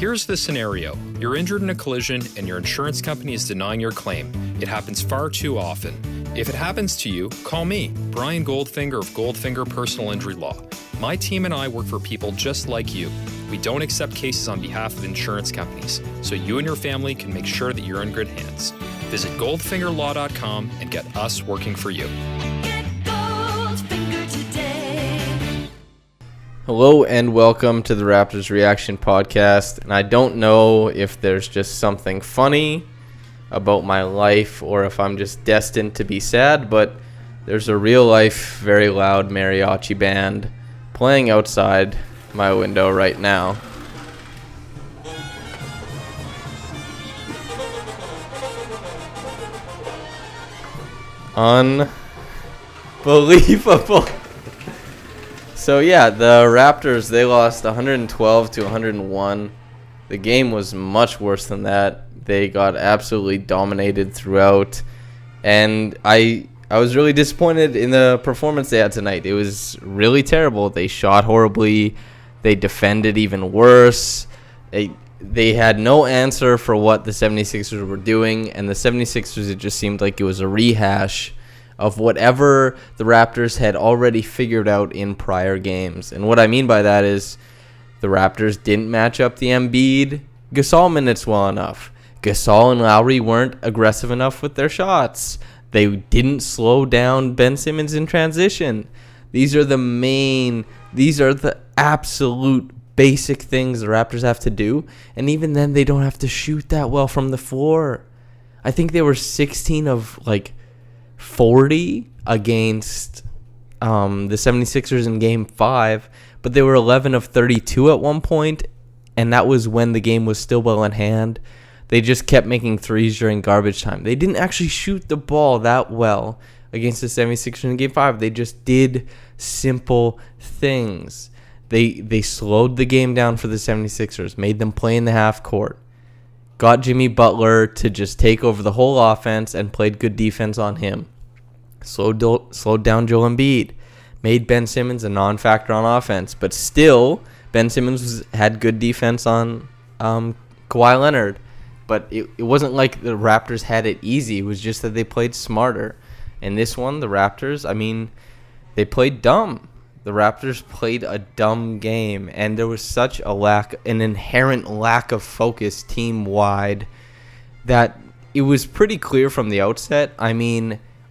Here's the scenario. You're injured in a collision and your insurance company is denying your claim. It happens far too often. If it happens to you, call me, Brian Goldfinger of Goldfinger Personal Injury Law. My team and I work for people just like you. We don't accept cases on behalf of insurance companies, so you and your family can make sure that you're in good hands. Visit goldfingerlaw.com and get us working for you. Get Goldfinger today. Hello and welcome to the Raptors Reaction Podcast. And I don't know if there's just something funny about my life or if I'm just destined to be sad, but there's a real life, very loud mariachi band playing outside my window right now. Unbelievable. So yeah, the Raptors, they lost 112 to 101. The game was much worse than that. They got absolutely dominated throughout. And I was really disappointed in the performance they had tonight. It was really terrible. They shot horribly. They defended even worse. They had no answer for what the 76ers were doing. And the 76ers, it just seemed like it was a rehash of whatever the Raptors had already figured out in prior games. And what I mean by that is the Raptors didn't match up the Embiid Gasol minutes well enough. Gasol and Lowry weren't aggressive enough with their shots. They didn't slow down Ben Simmons in transition. These are the absolute basic things the Raptors have to do. And even then, they don't have to shoot that well from the floor. I think they were 16 of 40 against the 76ers in Game 5, but they were 11 of 32 at one point, and that was when the game was still well in hand. They just kept making threes during garbage time. They didn't actually shoot the ball that well against the 76ers in Game 5. They just did simple things. They slowed the game down for the 76ers, made them play in the half court, got Jimmy Butler to just take over the whole offense and played good defense on him. Slowed down Joel Embiid, made Ben Simmons a non-factor on offense, but still Ben Simmons had good defense on Kawhi Leonard. But it wasn't like the Raptors had it easy. It was just that they played smarter. And this one, the Raptors, they played dumb. The Raptors played a dumb game, and there was such an inherent lack of focus team-wide that it was pretty clear from the outset.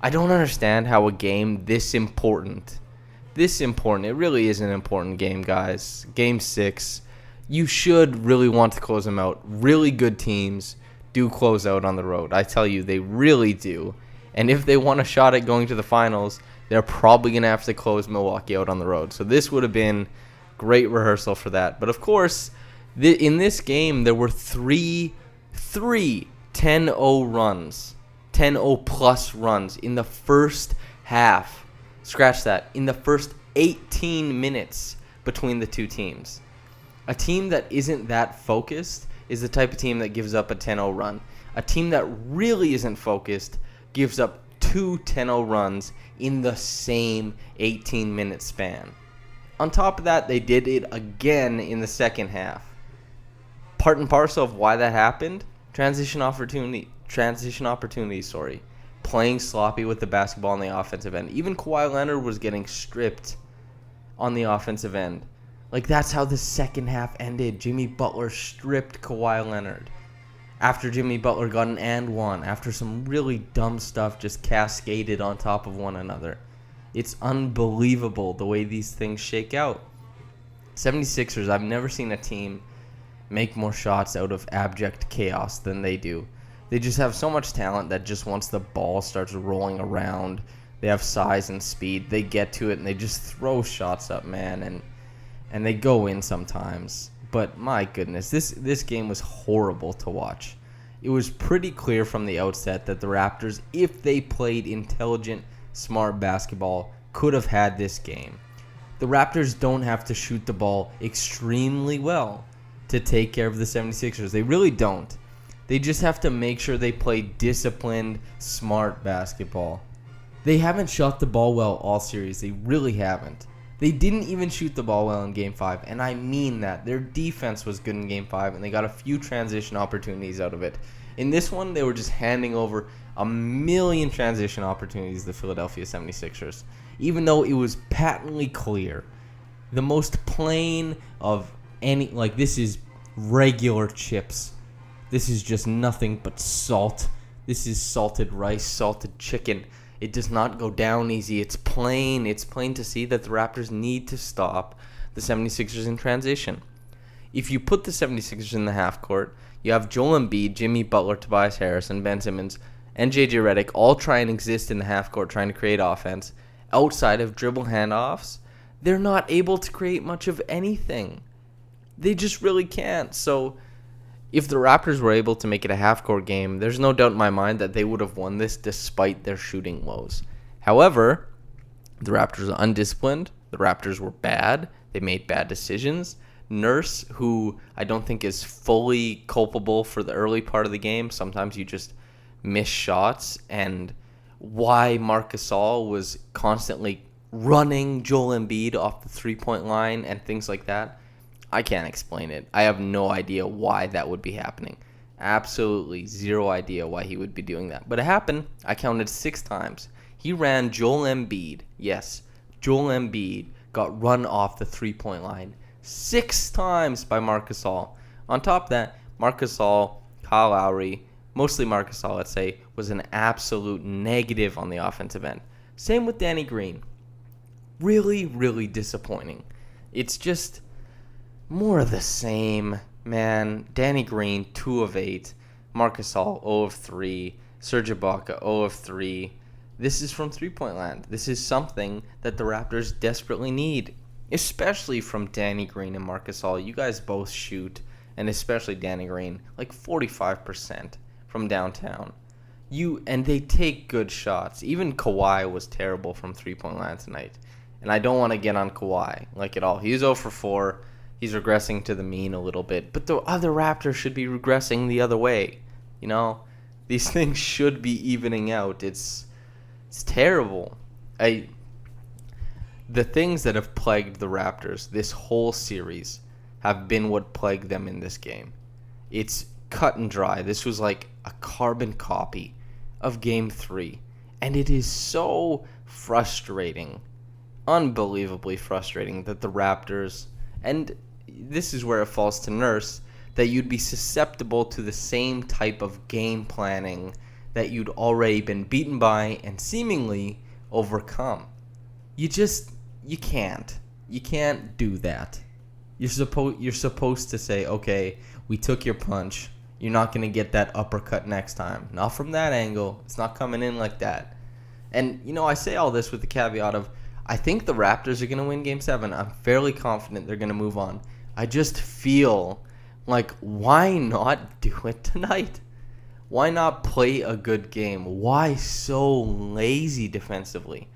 I don't understand how a game this important, it really is an important game, guys. Game 6, you should really want to close them out. Really good teams do close out on the road. I tell you, they really do. And if they want a shot at going to the finals, they're probably going to have to close Milwaukee out on the road. So this would have been great rehearsal for that. But of course, in this game, there were three 10-0 runs. 10-0 plus runs in the first half. Scratch that. In the first 18 minutes between the two teams. A team that isn't that focused is the type of team that gives up a 10-0 run. A team that really isn't focused gives up two 10-0 runs in the same 18-minute span. On top of that, they did it again in the second half. Part and parcel of why that happened, transition opportunities, playing sloppy with the basketball on the offensive end. Even Kawhi Leonard was getting stripped on the offensive end. That's how the second half ended. Jimmy Butler stripped Kawhi Leonard after Jimmy Butler got an and one, after some really dumb stuff just cascaded on top of one another. It's unbelievable the way these things shake out. 76ers, I've never seen a team make more shots out of abject chaos than they do. They just have so much talent that just once the ball starts rolling around, they have size and speed. They get to it and they just throw shots up, man, and they go in sometimes. But my goodness, this game was horrible to watch. It was pretty clear from the outset that the Raptors, if they played intelligent, smart basketball, could have had this game. The Raptors don't have to shoot the ball extremely well to take care of the 76ers. They really don't. They just have to make sure they play disciplined, smart basketball. They haven't shot the ball well all series. They really haven't. They didn't even shoot the ball well in Game 5, and I mean that. Their defense was good in Game 5, and they got a few transition opportunities out of it. In this one, they were just handing over a million transition opportunities to the Philadelphia 76ers, even though it was patently clear. The most plain of any, like, this is regular chips. This is just nothing but salt. This is salted rice, salted chicken. It does not go down easy. It's plain. It's plain to see that the Raptors need to stop the 76ers in transition. If you put the 76ers in the half court, you have Joel Embiid, Jimmy Butler, Tobias Harris, and Ben Simmons, and JJ Redick all try and exist in the half court trying to create offense. Outside of dribble handoffs, they're not able to create much of anything. They just really can't. So if the Raptors were able to make it a half-court game, there's no doubt in my mind that they would have won this despite their shooting woes. However, the Raptors are undisciplined. The Raptors were bad. They made bad decisions. Nurse, who I don't think is fully culpable for the early part of the game. Sometimes you just miss shots. And why Marc Gasol was constantly running Joel Embiid off the three-point line and things like that, I can't explain it. I have no idea why that would be happening. Absolutely zero idea why he would be doing that. But it happened. I counted 6 times. He ran Joel Embiid. Yes, Joel Embiid got run off the three-point line 6 times by Marc Gasol. On top of that, Marc Gasol, Kyle Lowry, mostly Marc Gasol, let's say, was an absolute negative on the offensive end. Same with Danny Green. Really, really disappointing. It's just more of the same, man. Danny Green, 2 of 8. Marc Gasol, 0 of 3. Serge Ibaka, 0 of 3. This is from three-point land. This is something that the Raptors desperately need, especially from Danny Green and Marc Gasol. You guys both shoot, and especially Danny Green, like 45% from downtown. And they take good shots. Even Kawhi was terrible from three-point land tonight. And I don't want to get on Kawhi, like at all. He's 0 for 4. He's regressing to the mean a little bit. But the other Raptors should be regressing the other way. You know? These things should be evening out. It's terrible. The things that have plagued the Raptors this whole series have been what plagued them in this game. It's cut and dry. This was like a carbon copy of Game 3. And it is so frustrating, unbelievably frustrating, that the Raptors, and this is where it falls to Nurse, that you'd be susceptible to the same type of game planning that you'd already been beaten by and seemingly overcome. You can't. You can't do that. You're supposed to say, okay, we took your punch. You're not going to get that uppercut next time. Not from that angle. It's not coming in like that. And, I say all this with the caveat of, I think the Raptors are going to win Game 7. I'm fairly confident they're going to move on. I just feel like, why not do it tonight? Why not play a good game? Why so lazy defensively?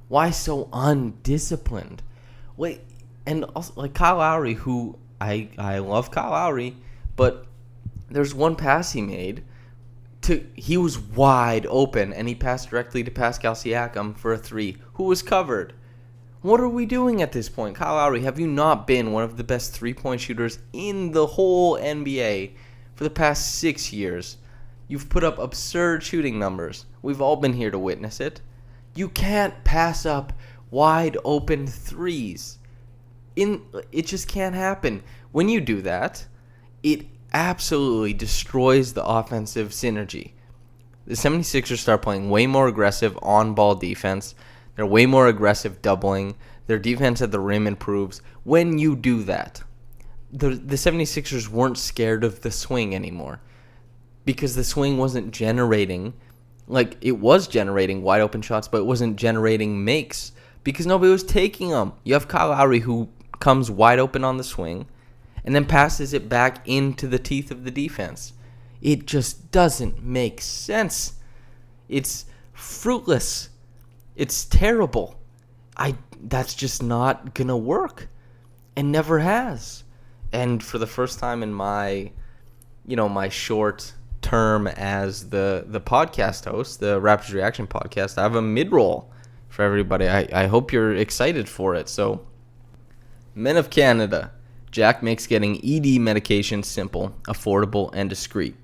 Why so undisciplined? Wait, and also, like Kyle Lowry, who I love Kyle Lowry, but there's one pass he made. He was wide open, and he passed directly to Pascal Siakam for a 3, who was covered. What are we doing at this point? Kyle Lowry, have you not been one of the best three-point shooters in the whole NBA for the past 6 years? You've put up absurd shooting numbers. We've all been here to witness it. You can't pass up wide open threes. It just can't happen. When you do that, it absolutely destroys the offensive synergy. The 76ers start playing way more aggressive on-ball defense. They're way more aggressive doubling. Their defense at the rim improves. When you do that, the 76ers weren't scared of the swing anymore, because the swing wasn't generating, like it was generating wide open shots, but it wasn't generating makes because nobody was taking them. You have Kyle Lowry, who comes wide open on the swing and then passes it back into the teeth of the defense. It just doesn't make sense. It's fruitless. It's terrible. That's just not gonna work, and never has. And for the first time in my short term as the podcast host, the Raptors Reaction podcast, I have a mid-roll for everybody. I hope you're excited for it. So, Men of Canada. Jack makes getting ED medication simple, affordable, and discreet.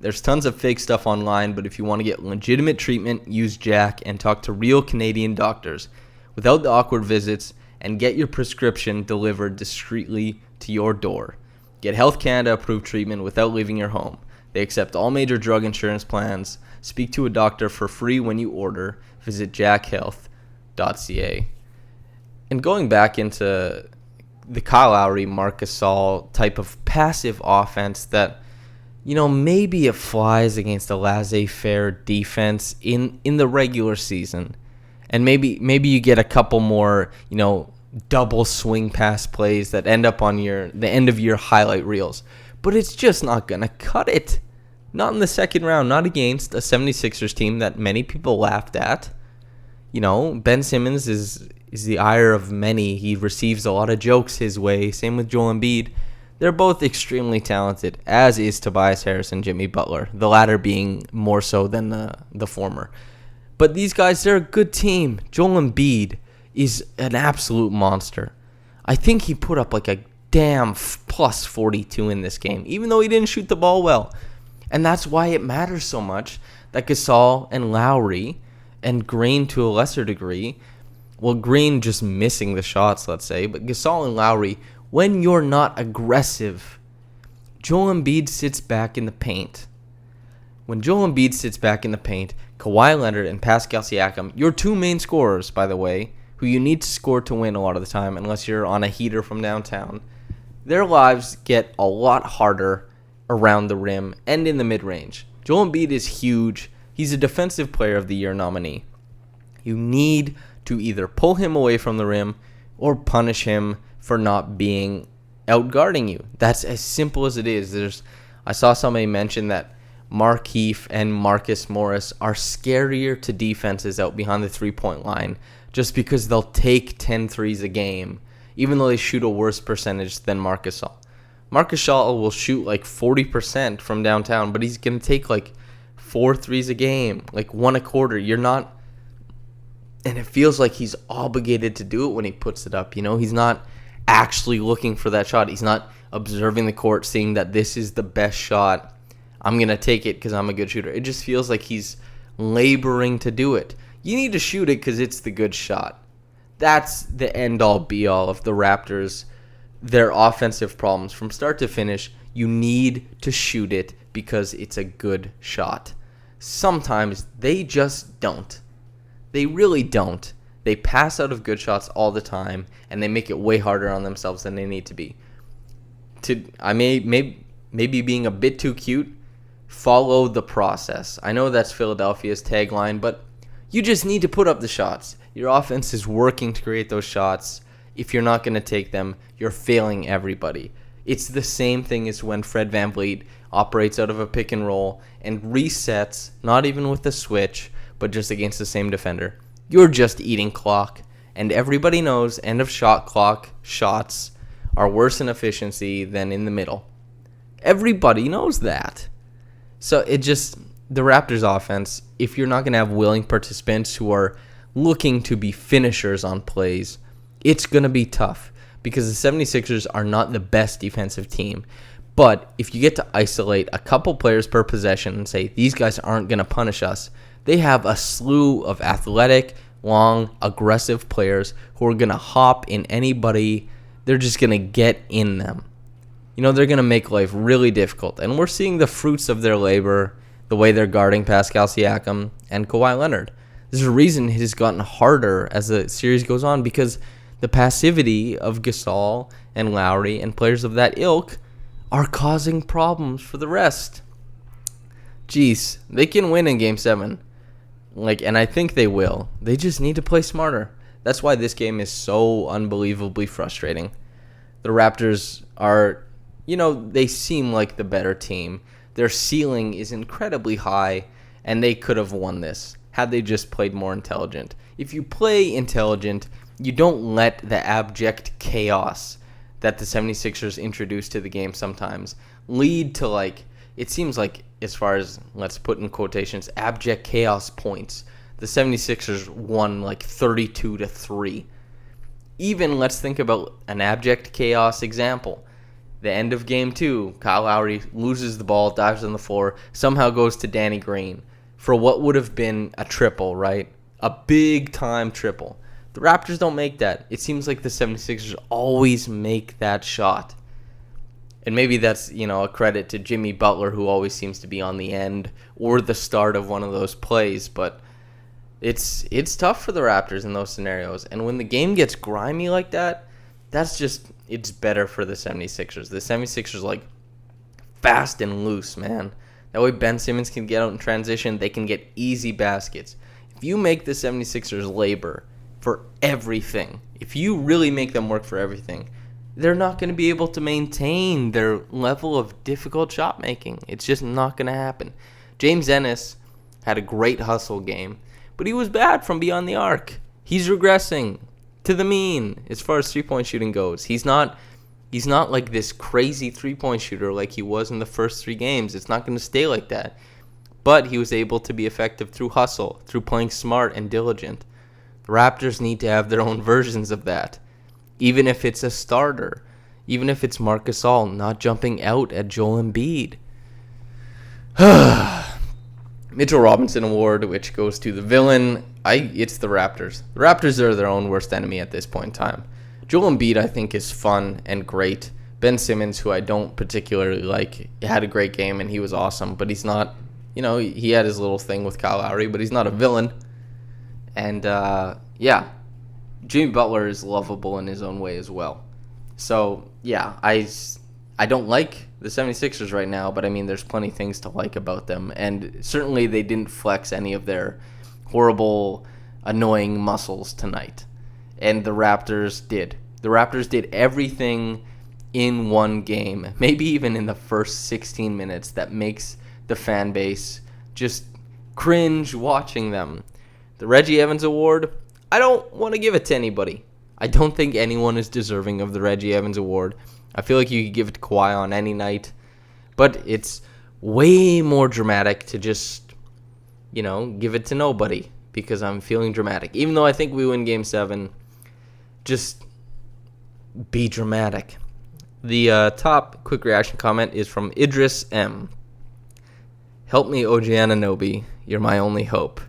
There's tons of fake stuff online, but if you want to get legitimate treatment, use Jack and talk to real Canadian doctors without the awkward visits, and get your prescription delivered discreetly to your door. Get Health Canada approved treatment without leaving your home. They accept all major drug insurance plans. Speak to a doctor for free when you order. Visit jackhealth.ca. And going back into the Kyle Lowry, Marc Gasol type of passive offense that, maybe it flies against a laissez-faire defense in the regular season. And maybe you get a couple more, double swing pass plays that end up on the end of your highlight reels. But it's just not going to cut it. Not in the second round, not against a 76ers team that many people laughed at. Ben Simmons is the ire of many. He receives a lot of jokes his way. Same with Joel Embiid. They're both extremely talented, as is Tobias Harris and Jimmy Butler, the latter being more so than the former. But these guys, they're a good team. Joel Embiid is an absolute monster. I think he put up like a damn plus 42 in this game, even though he didn't shoot the ball well. And that's why it matters so much that Gasol and Lowry and Green to a lesser degree, well, Green just missing the shots, let's say, but Gasol and Lowry, when you're not aggressive, Joel Embiid sits back in the paint. When Joel Embiid sits back in the paint, Kawhi Leonard and Pascal Siakam, your two main scorers, by the way, who you need to score to win a lot of the time, unless you're on a heater from downtown, their lives get a lot harder around the rim and in the mid-range. Joel Embiid is huge. He's a Defensive Player of the Year nominee. You need to either pull him away from the rim or punish him for not being outguarding you. That's as simple as it is. I saw somebody mention that Markieff and Marcus Morris are scarier to defenses out behind the three-point line just because they'll take 10 threes a game, even though they shoot a worse percentage than Marc Gasol. Marc Gasol will shoot like 40% from downtown, but he's going to take like 4 threes a game, like 1 a quarter. You're not, and it feels like he's obligated to do it when he puts it up. He's not actually looking for that shot. He's not observing the court, seeing that this is the best shot. I'm going to take it because I'm a good shooter. It just feels like he's laboring to do it. You need to shoot it because it's the good shot. That's the end-all, be-all of the Raptors, their offensive problems. From start to finish, you need to shoot it because it's a good shot. Sometimes they just don't. They really don't. They pass out of good shots all the time, and they make it way harder on themselves than they need to be. Maybe being a bit too cute, follow the process. I know that's Philadelphia's tagline, but you just need to put up the shots. Your offense is working to create those shots. If you're not going to take them, you're failing everybody. It's the same thing as when Fred VanVleet operates out of a pick and roll and resets, not even with a switch, but just against the same defender. You're just eating clock, and everybody knows end of shot clock shots are worse in efficiency than in the middle. Everybody knows that. So the Raptors offense, if you're not going to have willing participants who are looking to be finishers on plays, it's going to be tough because the 76ers are not the best defensive team. But if you get to isolate a couple players per possession and say, these guys aren't going to punish us, they have a slew of athletic, long, aggressive players who are going to hop in anybody. They're just going to get in them. They're going to make life really difficult. And we're seeing the fruits of their labor, the way they're guarding Pascal Siakam and Kawhi Leonard. There's a reason it has gotten harder as the series goes on because the passivity of Gasol and Lowry and players of that ilk are causing problems for the rest. Jeez, they can win in Game 7. And I think they will. They just need to play smarter. That's why this game is so unbelievably frustrating. The Raptors are, they seem like the better team. Their ceiling is incredibly high, and they could have won this had they just played more intelligent. If you play intelligent, you don't let the abject chaos that the 76ers introduce to the game sometimes lead to, it seems like, as far as, let's put in quotations, abject chaos points. the 76ers won like 32-3. Even let's think about an abject chaos example. The end of game 2, Kyle Lowry loses the ball, dives on the floor, somehow goes to Danny Green for what would have been a triple, right? A big-time triple. The Raptors don't make that. It seems like the 76ers always make that shot. And maybe that's, a credit to Jimmy Butler, who always seems to be on the end or the start of one of those plays. But it's tough for the Raptors in those scenarios. And when the game gets grimy like that, it's better for the 76ers. The 76ers, fast and loose, man. That way Ben Simmons can get out in transition. They can get easy baskets. If you make the 76ers labor for everything, if you really make them work for everything, they're not going to be able to maintain their level of difficult shot making. It's just not going to happen. James Ennis had a great hustle game, but he was bad from beyond the arc. He's regressing to the mean as far as three-point shooting goes. He's not like this crazy three-point shooter like he was in the first 3 games. It's not going to stay like that. But he was able to be effective through hustle, through playing smart and diligent. The Raptors need to have their own versions of that. Even if it's a starter. Even if it's Marc Gasol not jumping out at Joel Embiid. Mitchell Robinson Award, which goes to the villain. It's the Raptors. The Raptors are their own worst enemy at this point in time. Joel Embiid, I think, is fun and great. Ben Simmons, who I don't particularly like, had a great game and he was awesome. But he's not, he had his little thing with Kyle Lowry, but he's not a villain. And, Jimmy Butler is lovable in his own way as well. So, yeah, I don't like the 76ers right now, but, there's plenty of things to like about them. And certainly they didn't flex any of their horrible, annoying muscles tonight. And the Raptors did. The Raptors did everything in one game, maybe even in the first 16 minutes, that makes the fan base just cringe watching them. The Reggie Evans Award, I don't want to give it to anybody. I don't think anyone is deserving of the Reggie Evans Award. I feel like you could give it to Kawhi on any night. But it's way more dramatic to just, give it to nobody because I'm feeling dramatic. Even though I think we win Game 7, just be dramatic. The top quick reaction comment is from Idris M. Help me, OG Anunoby. You're my only hope.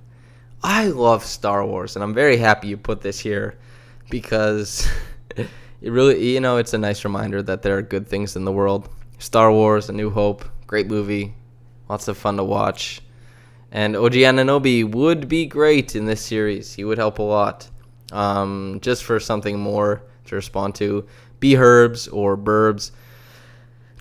I love Star Wars, and I'm very happy you put this here because it really, it's a nice reminder that there are good things in the world. Star Wars, A New Hope, great movie, lots of fun to watch. And OG Anunoby would be great in this series. He would help a lot. Just for something more to respond to, B-Herbs or Burbs,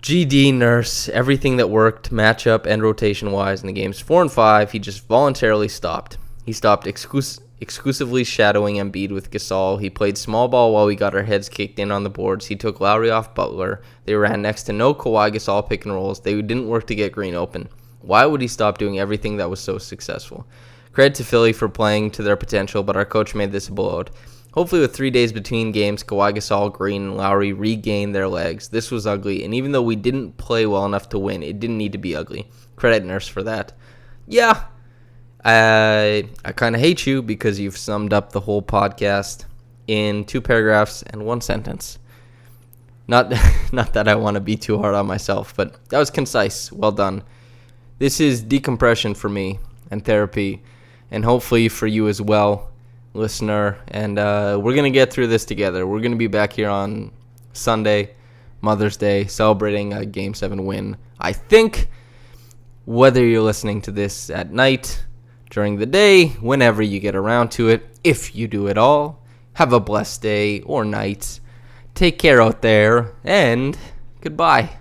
GD, Nurse, everything that worked matchup and rotation-wise in the games 4 and 5, he just voluntarily stopped. He stopped exclusively shadowing Embiid with Gasol. He played small ball while we got our heads kicked in on the boards. He took Lowry off Butler. They ran next to no Kawhi Gasol pick and rolls. They didn't work to get Green open. Why would he stop doing everything that was so successful? Credit to Philly for playing to their potential, but our coach made this a blowout. Hopefully with 3 days between games, Kawhi Gasol, Green, and Lowry regained their legs. This was ugly, and even though we didn't play well enough to win, it didn't need to be ugly. Credit Nurse for that. Yeah, I kind of hate you because you've summed up the whole podcast in 2 paragraphs and 1 sentence. Not that I want to be too hard on myself, but that was concise. Well done. This is decompression for me and therapy, and hopefully for you as well, listener. And we're going to get through this together. We're going to be back here on Sunday, Mother's Day, celebrating a Game 7 win. I think whether you're listening to this at night, during the day, whenever you get around to it, if you do it all, have a blessed day or night. Take care out there, and goodbye.